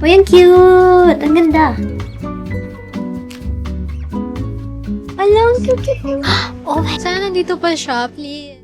Uy, ang cute! Ang ganda! Alam, cute! Oh my... Sana nandito pa siya, please.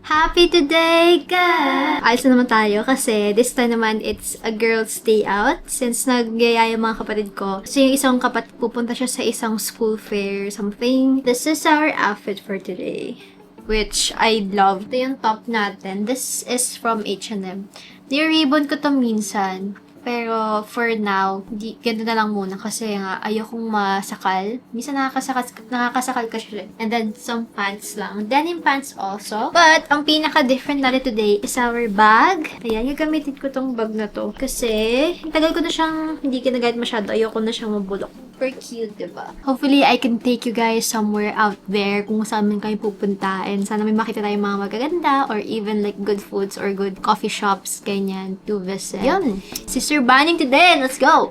Happy today, guys! Ayos na naman tayo kasi this time naman it's a girl's day out since nagyaya yung mga kapatid ko. So yung isang kapatid pupunta siya sa isang school fair something. This is our outfit for today, which I love. Ito yung top natin. This is from H&M. Ni-ribbon ko to minsan. Pero for now, ganito na lang muna kasi nga ayokong masakal. Minsan nakakasakal kasi. And then some pants lang. Denim pants also. But ang pinaka-different natin today is our bag. Ayan, gagamitin ko tong bag na to. Kasi tagal ko na siyang hindi ginagamit masyado. Ayoko na siyang mabulok. Super cute, diba? Hopefully, I can take you guys somewhere out there kung saan man kayo pupuntaan. Sana may makita tayong mga magaganda or even like good foods or good coffee shops, ganyan, to visit. Yun! Sister Banning today! Let's go!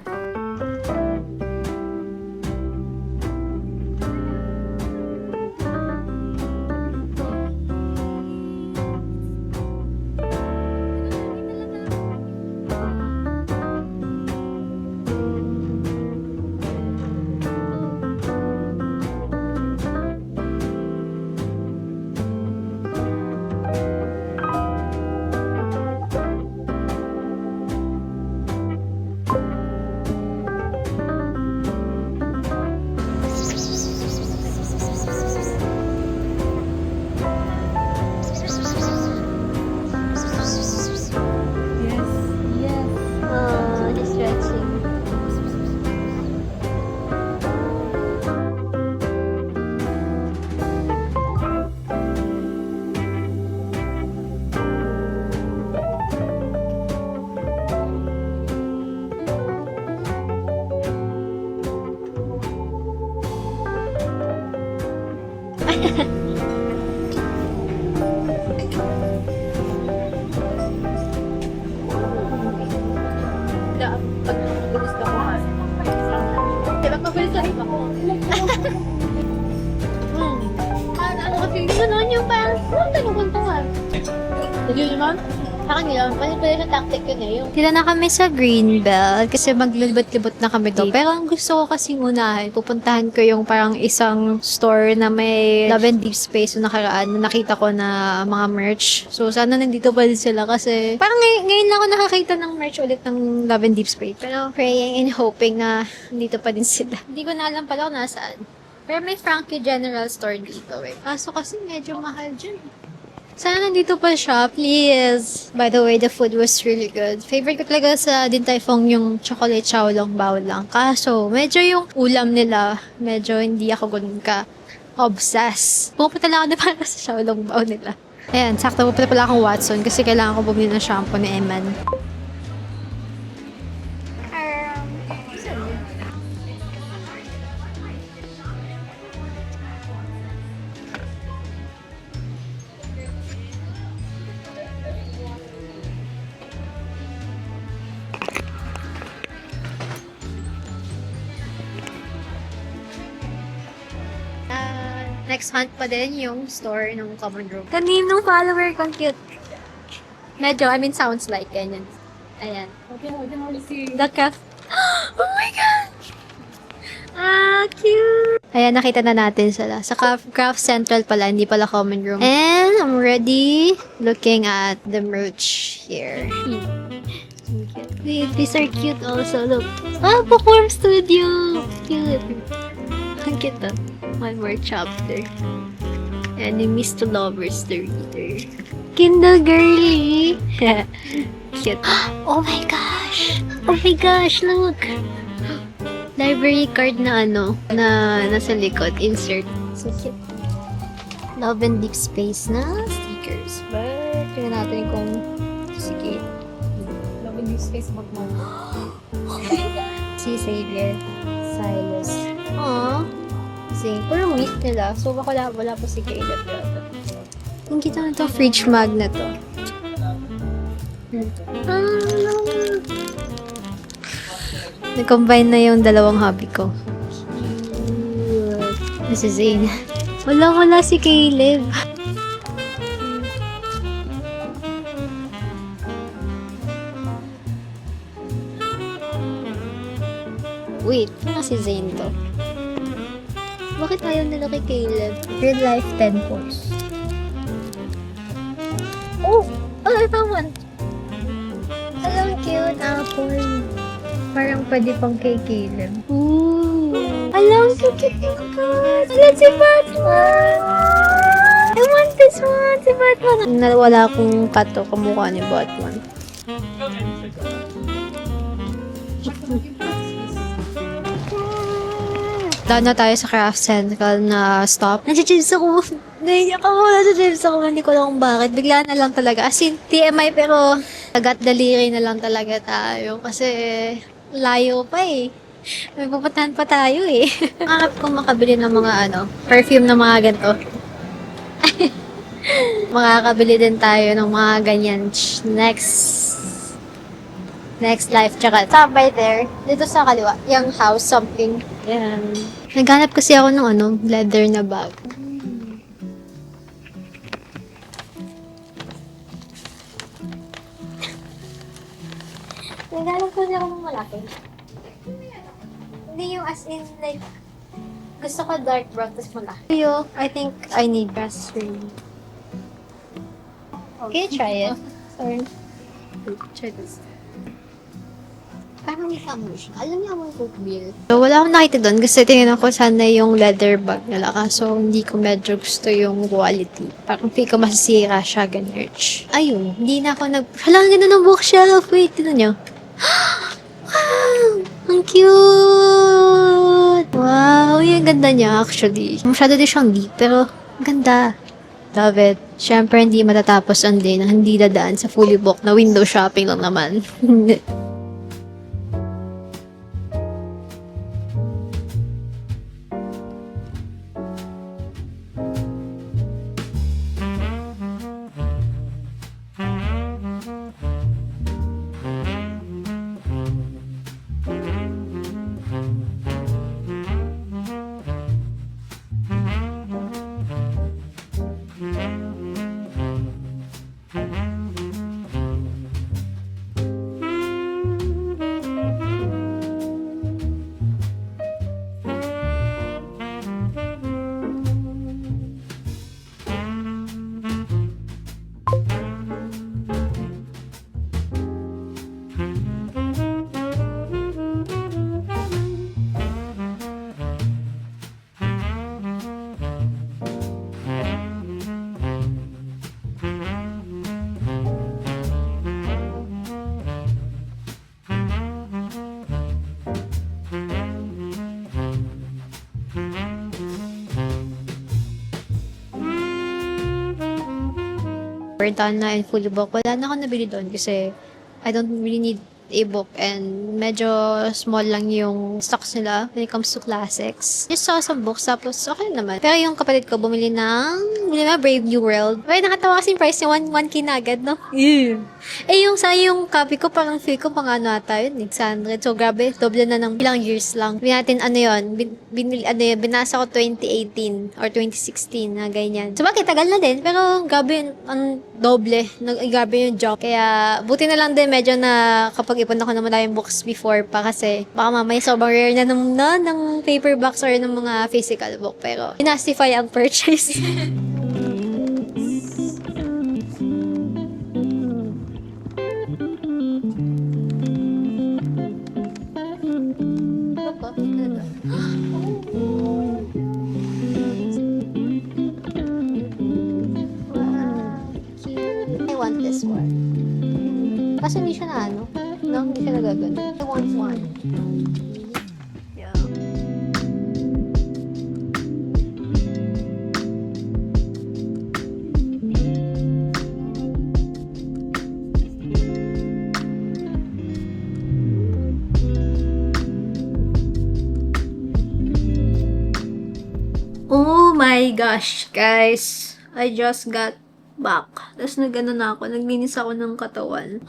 He's stretching. Diba, pabilis lang ako. Ano kasi, gano'n yung parang, tanukuntungan. Hindi naman? Sa kanila, pala sa tactic yun eh. Tila na kami sa Greenbelt kasi maglilibot-libot na kami doon. Pero ang gusto ko kasing unahin, pupuntahan ko yung parang isang store na may Love and Deep Space na nakaraan na nakita ko na mga merch. So, sana nandito pa din sila kasi parang ngayon lang ako nakakita ng merch ulit ng Love and Deep Space. Pero praying and hoping na nandito pa din sila. Hindi ko na alam pala kung nasaan. Pero may Frankie General Store dito eh. Kaso kasi medyo mahal dyan. Sana nandito pa siya, please. By the way, the food was really good. Favorite ko talaga sa Din Tai Fung yung chocolate xiaolong bao lang. Kaso, medyo yung ulam nila, medyo hindi ako ganun ka obsessed. Pupunta lang ako na para sa xiaolong bao nila. Ayan, sakto pupunta pala akong Watson kasi kailangan ko bumili ng shampoo ni Eman. Next hunt pa din yung store ng Common Room. Kanin ng follower ko, cute. Medyo, sounds like ganyan. Ayan. The craft. Oh my God! Ah, cute! Ayan, nakita na natin sila. Sa Craft Central pala, hindi pala Common Room. And I'm ready looking at the merch here. Wait, these are cute also. Look. Ah, Bookworm Studio! Cute. Ang cute to. One more chapter. Enemies to lovers, the reader. Kindle girly! Cute. Oh my gosh! Oh my gosh, look! Library card na na nasa likod. Insert. So cute. Love and Deep Space na stickers. But, tingnan natin kung sige. Love and Deep Space magmam. Si Xavier. Silas. Aww. Kasi, puro meat nila. So, wala pa si Caleb yata. Ang kita na to, fridge mag na to. Nag-combine na yung dalawang hobby ko. This is Zane. Wala si Caleb. Wait, ano si Zane to? Bakit ayaw nila kay Caleb? Real life 10 points. Oh! Oh, I found one! Alam, cute apple. Parang pwede pang kay Caleb. Ooh! Alam, so cute yung cat! Alam, si Batman! I want this one! Si Batman! Wala akong cat to kamukha ni Batman. Daan na tayo sa craft central na stop. Nag-chips ako. Naiyak ako. Nag-chips ako. Hindi ko alam kung bakit. Bigla na lang talaga. As in, TMI pero agat daliri na lang talaga tayo. Kasi layo pa eh. May pupuntahan pa tayo eh. Hanap kong makabili ng mga perfume na mga ganito. Makakabili din tayo ng mga ganyan. Next life. Tsaka, stop right there. Dito sa kaliwa. Yung house, something. Yan. Naghanap kasi ako ng leather na bag. Naghanap kasi ako ng malaki. Hindi yung as in, like, gusto ko dark brown, tapos malaki. I think I need raspberry. Can you try it? Sorry. Try this. Parang may amoy siya. Alam niya amoy oatmeal. So, wala akong nakita doon kasi tingnan ko sana yung leather bag nila. Kaso hindi ko medyo gusto yung quality. Parang feel ko masisira siya, ganyan. Ayun, hindi na ako Hala, ang ganda ng bookshelf. Wait, tignan niyo. Wow! Ang cute! Wow, yung ganda niya actually. Masyado din siyang deep, pero ang ganda. Love it. Siyempre, hindi matatapos ang day na hindi dadaan sa fully booked na window shopping lang naman. We're done na and fully booked. Wala na ako nabili doon kasi I don't really need a book and medyo small lang yung stocks nila when it comes to classics. Just saw some books tapos okay naman. Pero yung kapatid ko bumili na Brave New World. Well, nakatawa kasi yung price niya 1K na agad, no? Yeah. Eh yung copy ko parang feel ko pang ata yun, 600. So grabe, doble na ng ilang years lang. Sabi natin binasa ko 2018 or 2016 na ganyan. So bakit tagal na din pero grabe yun, ang doble. Grabe yung joke. Kaya buti na lang din medyo na kapag ipon ako ng maraming books before pa kasi baka mamaya sobrang rare na ng paperbacks or ng mga physical book. Pero inastify ang purchase. I want this one. Kasi hindi siya hindi siya nagagano. I want one. Yeah. Oh my gosh, guys. I just got back. Tapos nag-ano na ako, naglinis ako ng katawan.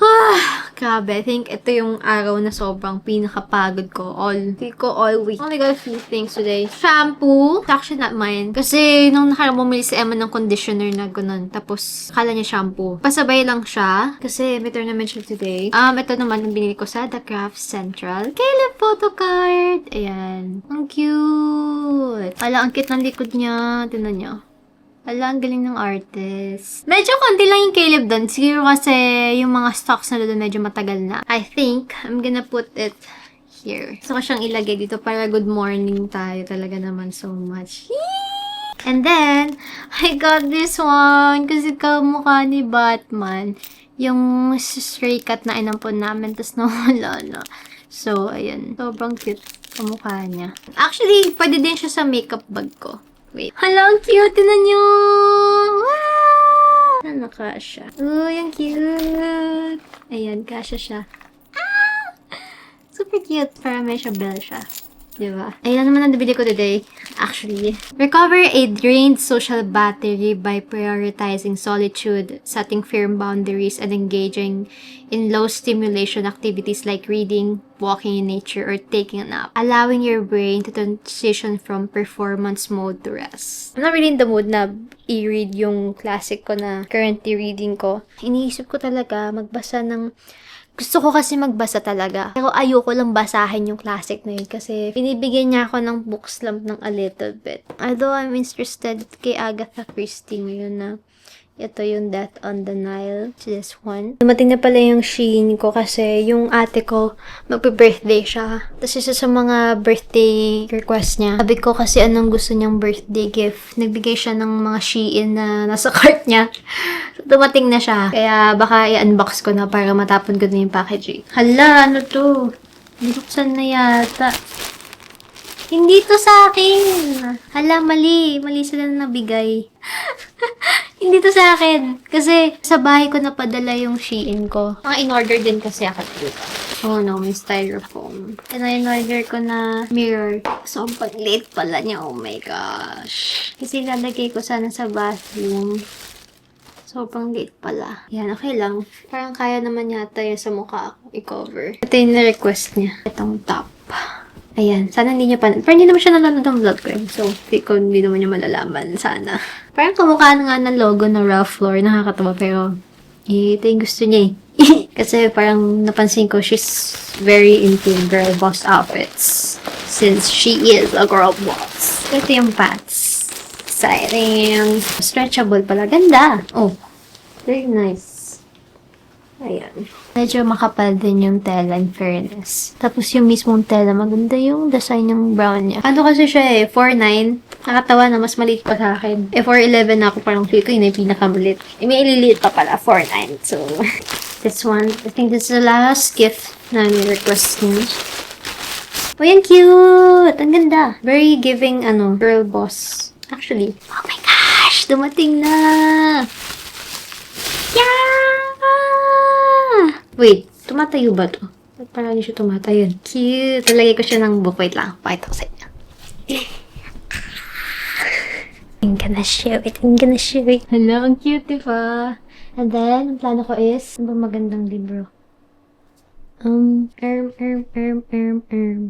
Grabe, I think ito yung araw na sobrang pinakapagod ko. Feel ko all week. Only got a few things today. Shampoo. It's actually not mine. Kasi nung nakarang bumili si Emma ng conditioner na ganun. Tapos, kala niya shampoo. Pasabay lang siya. Kasi may tournament siya today. Ito naman yung binili ko sa The Craft Central. Caleb photo card. Ayan. Ang cute. Ala, ang cute ng likod niya. Tingnan niyo. Ala, ang galing ng artist. Medyo konti lang yung Caleb doon. Siguro kasi yung mga stocks na doon medyo matagal na. I think I'm gonna put it here. Gusto ko siyang ilagay dito para good morning tayo. Talaga naman so much. And then, I got this one. Kasi kamukha ni Batman. Yung stray cat na inampon namin. Tapos nawala na. So, ayan. Sobrang cute kamukha niya. Actually, pwede din siya sa makeup bag ko. Wait. Hala, ang cute! Tinan nyo! Wow! Ano, kasha? Uy, ang cute! Ayan, kasha siya. Ah! Super cute. Para may siya bell siya. Diba? Ayan naman ang nabili ko today. Actually. Recover a drained social battery by prioritizing solitude, setting firm boundaries, and engaging in low stimulation activities like reading, walking in nature, or taking a nap. Allowing your brain to transition from performance mode to rest. I'm not really in the mood na i-read yung classic ko na currently reading ko. Iniisip ko talaga magbasa ng gusto ko kasi magbasa talaga. Pero ayoko lang basahin yung classic na yun kasi binibigyan niya ako ng book slump ng a little bit. Although I'm interested kay Agatha Christie ngayon na ito yung Death on the Nile. This one. Dumating na pala yung Shein ko kasi yung ate ko magpe-birthday siya. Tapos isa sa mga birthday request niya. Sabi ko kasi anong gusto niyang birthday gift. Nagbigay siya ng mga Shein na nasa cart niya. So, dumating na siya. Kaya baka i-unbox ko na para matapon ko na yung packaging. Hala, ano to? Binuksan na yata. Hindi to sa akin. Hala, mali. Mali sila na nabigay. Hindi to sa akin. Kasi sa bahay ko napadala yung Shein ko. Mga in-order din kasi ako dito. Oh no, may styrofoam. And in-order ko na mirror. So, ang pag-late pala niya. Oh my gosh. Kasi lalagay ko sana sa bathroom. Sobrang late pala. Yan, okay lang. Parang kaya naman yata yan sa mukha ako i-cover. Ito yung na-request niya. Itong top. Ayan. Sana hindi niya pa... Pero hindi naman siya nanonood ng vlog ko. So, hindi naman niya malalaman. Sana. Parang kamukha na nga ng logo ng Ralph Lauren. Nakakatawa. Pero, ito yung gusto niya eh. Kasi parang napansin ko, she's very into girl boss outfits. Since she is a girl boss. Ito yung pants. Exciting. Stretchable pala. Ganda. Oh. Very nice. Ayan. Medyo makapal din yung tela in fairness. Tapos yung mismong tela, maganda yung design ng brown niya. Ano kasi siya eh, 4'9". Nakatawa na mas maliit pa sa akin. Eh, 4'11 na ako, parang feel ko yun yung pinakamalit. Eh, may ililiit pa pala, 4'9". So, this one, I think this is the last gift na ni-request niya. Oh, yan cute! Ang ganda. Very giving, girl boss. Actually, oh my gosh! Dumating na! Yeah! Wait, tumatayo ba to? Ba't parang siya tumatayo? Cute! Talagay ko siya ng book. Wait lang, pakita ko sa inyo. I'm gonna show it. Hala, ang cute, diba? And then, ang plano ko is, ano ba magandang libro?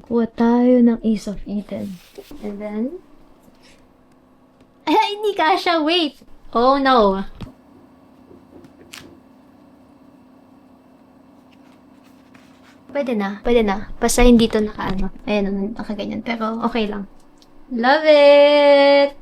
Kuha tayo ng Ace of Eden. And then, ay, hindi kasha, wait! Oh, no! Pwede na. Basta hindi to nakaganyan. Pero, okay lang. Love it!